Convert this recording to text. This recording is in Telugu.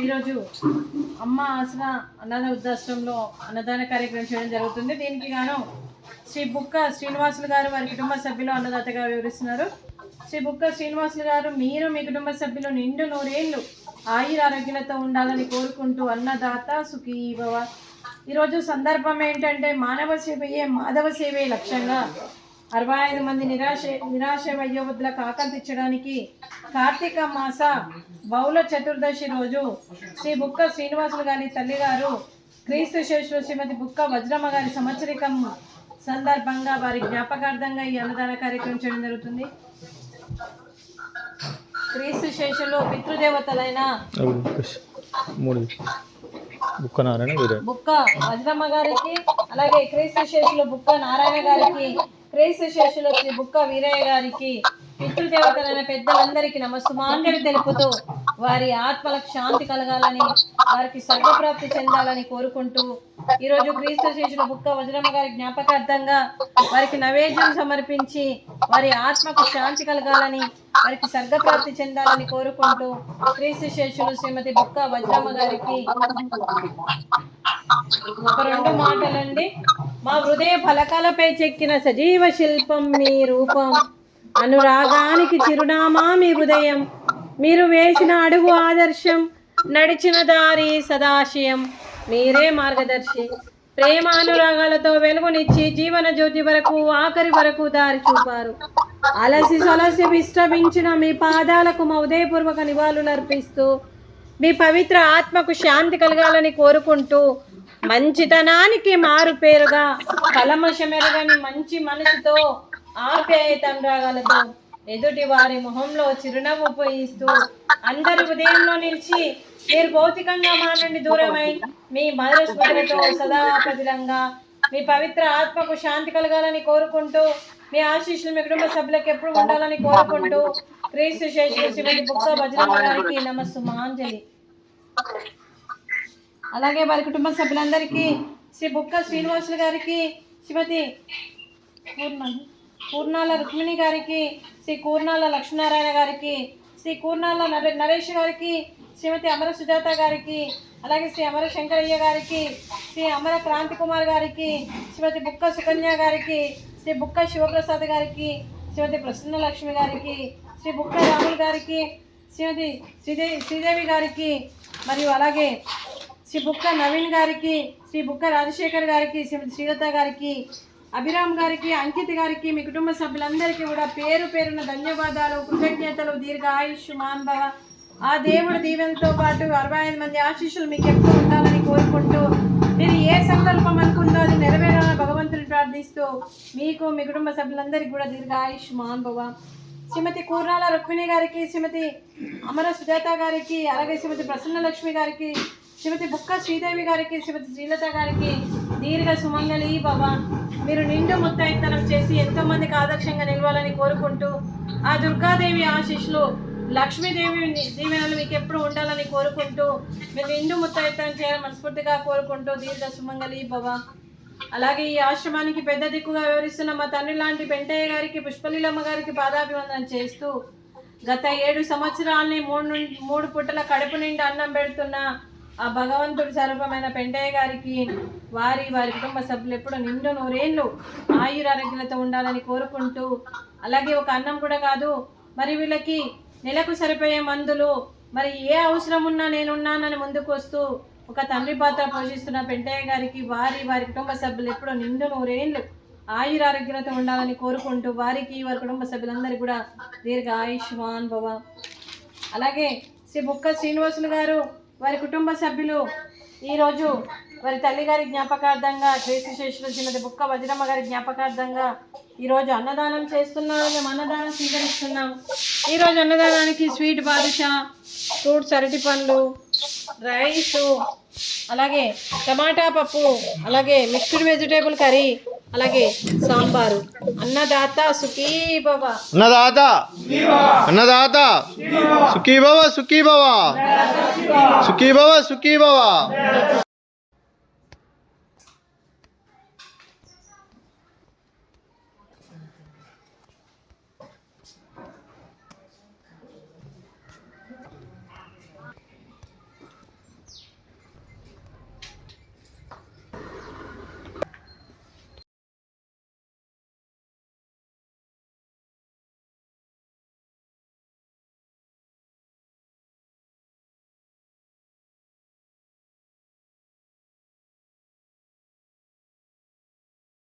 ఈరోజు అమ్మ ఆసరా అన్నదాన వృద్ధాశ్రమంలో అన్నదాన కార్యక్రమం చేయడం జరుగుతుంది. దీనికి గాను శ్రీ బుక్క శ్రీనివాసులు గారు వారి కుటుంబ సభ్యులు అన్నదాతగా వివరిస్తున్నారు. శ్రీ బుక్క శ్రీనివాసులు గారు, మీరు మీ కుటుంబ సభ్యులు నిండు నూరేళ్లు ఆయుర ఆరోగ్యాలతో ఉండాలని కోరుకుంటూ అన్నదాత సుఖీ భవ. ఈరోజు సందర్భం ఏంటంటే మానవ సేవయే మాధవ సేవే లక్ష్యంగా 65 మంది నిరాశ వయోవృద్ధులకు ఆకర్షించడానికి కార్తీక మాస బహుళ చతుర్దశి రోజు శ్రీ బుక్క శ్రీనివాసులు గారి తల్లిగారు క్రీస్తు శేషులు శ్రీమతి బుక్క వజ్రమ్మ గారి సంవత్సరికం సందర్భంగా వారి జ్ఞాపకార్థంగా ఈ అన్నదాన కార్యక్రమం చేయడం జరుగుతుంది. క్రీస్తు శేషులు పితృదేవతలైన బుక్క వజ్రమ్మ గారికి, అలాగే క్రీస్తు శేషులు బుక్క నారాయణ గారికి, క్రీస్తు శేషులు శ్రీ బుక్క వీరయ్య గారికి, పితృదేవతలైన పెద్దలందరికీ నమస్సుమాంజలి తెలుపుతూ వారి ఆత్మలకు శాంతి కలగాలని, వారికి స్వర్గప్రాప్తి చెందాలని కోరుకుంటూ ఈరోజు క్రీస్తు శేషులు బుక్క వజ్రమ్మ గారి జ్ఞాపకార్థంగా వారికి నైవేద్యం సమర్పించి వారి ఆత్మకు శాంతి కలగాలని, వారికి స్వర్గప్రాప్తి చెందాలని కోరుకుంటూ క్రీస్తు శేషులు శ్రీమతి బుక్క వజ్రమ్మ గారికి ఒక 2 మాటలండి. మా హృదయ ఫలకాలపై చెక్కిన సజీవ శిల్పం మీ రూపం, అనురాగానికి చిరునామా మీ హృదయం, మీరు వేసిన అడుగు ఆదర్శం, నడిచిన దారి సదాశయం, మీరే మార్గదర్శి. ప్రేమ అనురాగాలతో వెలుగునిచ్చి జీవన జ్యోతి వరకు ఆఖరి వరకు దారి చూపారు. అలసి సొలసి విశ్రమించిన మీ పాదాలకు మా ఉదయపూర్వక నివాళులు అర్పిస్తూ మీ పవిత్ర ఆత్మకు శాంతి కలగాలని కోరుకుంటూ మంచితనానికి మారు పేరుగా కలమషమెరగని మంచి మనసుతో ఆప్యాయతనురాగాలతో ఎదుటి వారి మొహంలో చిరునవ్వు పోయిస్తూ అందరి ఉదయంలో నిలిచి మీరు భౌతికంగా మా నుండి దూరమై మీ మధుర స్మృతులతో సదా పదిలంగా మీ పవిత్ర ఆత్మకు శాంతి కలగాలని కోరుకుంటూ మీ ఆశీస్సులు మీ కుటుంబ సభ్యులకు ఎప్పుడు ఉండాలని కోరుకుంటూ క్రీస్తు శేషులు శ్రీమతి బుక్క వజ్రమ్మ గారికి నమస్సుమాంజలి. అలాగే వారి కుటుంబ సభ్యులందరికీ శ్రీ బుక్క శ్రీనివాసులు గారికి, శ్రీమతి కూర్నాల రుక్మిణి గారికి, శ్రీ కూర్నాల లక్ష్మీనారాయణ గారికి, శ్రీ కూర్నాల నరేష్ గారికి, శ్రీమతి అమర సుజాత గారికి, అలాగే శ్రీ అమర శంకరయ్య గారికి, శ్రీ అమర క్రాంతి కుమార్ గారికి, శ్రీమతి బుక్క సుకన్య గారికి, శ్రీ బుక్క శివప్రసాద్ గారికి, శ్రీమతి ప్రసన్న లక్ష్మి గారికి, శ్రీ బుక్క రాముల్ గారికి, శ్రీమతి శ్రీదేవి గారికి, మరియు అలాగే శ్రీ బుక్క నవీన్ గారికి, శ్రీ బుక్క రాజశేఖర్ గారికి, శ్రీమతి శ్రీలత గారికి, అభిరామ్ గారికి, అంకిత్ గారికి, మీ కుటుంబ సభ్యులందరికీ కూడా పేరు పేరున ధన్యవాదాలు, కృతజ్ఞతలు. దీర్ఘ ఆయుష్మాన్ భవ. ఆ దేవుడు దీవెనతో పాటు 65 మంది ఆశీస్సులు మీకు ఎప్పుడు ఉండాలని కోరుకుంటూ మీరు ఏ సంకల్పం అనుకుందో అది నెరవేరాలని భగవంతుని ప్రార్థిస్తూ మీకు మీ కుటుంబ సభ్యులందరికీ కూడా దీర్ఘ ఆయుష్మాన్ భవ. శ్రీమతి కూర్నాల రుక్మిణి గారికి, శ్రీమతి అమర సుజాత గారికి, అలాగే శ్రీమతి ప్రసన్న లక్ష్మి గారికి, శ్రీమతి బుక్క శ్రీదేవి గారికి, శ్రీమతి శ్రీలత గారికి దీర్ఘ సుమంగళి భవ. మీరు నిండు ముత్తైతనం చేసి ఎంతోమందికి ఆదర్శంగా నిలవాలని కోరుకుంటూ ఆ దుర్గాదేవి ఆశీస్సులు, లక్ష్మీదేవి దీవెనలు మీకు ఎప్పుడు ఉండాలని కోరుకుంటూ మీరు నిండు ముత్తైతనం చేయాలని మనస్ఫూర్తిగా కోరుకుంటూ దీర్ఘ సుమంగళి భవ. అలాగే ఈ ఆశ్రమానికి పెద్ద దిక్కుగా వివరిస్తున్న మా తండ్రి లాంటి పెంటయ్య గారికి, పుష్పలీలమ్మ గారికి పాదాభివందనం చేస్తూ గత 7 సంవత్సరాలని 3 పుట్టల కడుపు నిండి అన్నం పెడుతున్న ఆ భగవంతుడి స్వరూపమైన పెంటయ్య గారికి వారి కుటుంబ సభ్యులు ఎప్పుడు నిండు నూరేళ్ళు ఆయురారోగ్యాలతో ఉండాలని కోరుకుంటూ, అలాగే ఒక అన్నం కూడా కాదు, మరి వీళ్ళకి నెలకు సరిపోయే మందులు, మరి ఏ అవసరం ఉన్నా నేనున్నానని ముందుకు వస్తూ ఒక తండ్రి పాత్ర పోషిస్తున్న పెంటయ్య గారికి వారి కుటుంబ సభ్యులు ఎప్పుడు నిండు నూరేళ్ళు ఆయురారోగ్యాలతో ఉండాలని కోరుకుంటూ వారికి వారి కుటుంబ సభ్యులందరికీ కూడా దీర్ఘ ఆయుష్మాన్ భవ. అలాగే శ్రీ బుక్క శ్రీనివాసులు గారు వారి కుటుంబ సభ్యులు ఈరోజు వారి తల్లిగారి జ్ఞాపకార్థంగా క్రీస్తు శేషులు శ్రీమతి బుక్క వజ్రమ్మ గారి జ్ఞాపకార్థంగా ఈరోజు అన్నదానం చేస్తున్నారు. మేము అన్నదానం స్వీకరిస్తున్నాం. ఈరోజు అన్నదానానికి స్వీట్ బాదుషా, ఫ్రూట్స్, అరటి పండ్లు, రైసు, అలాగే టమాటా పప్పు, అలాగే మిక్స్డ్ వెజిటేబుల్ కర్రీ, అలాగే సాంబారు. అన్నదాత సుఖీ భవ. అన్నదాత అన్నదాత సుఖీ భవ, సుఖీ భవ, సుఖీ భవ, సుఖీ భవ.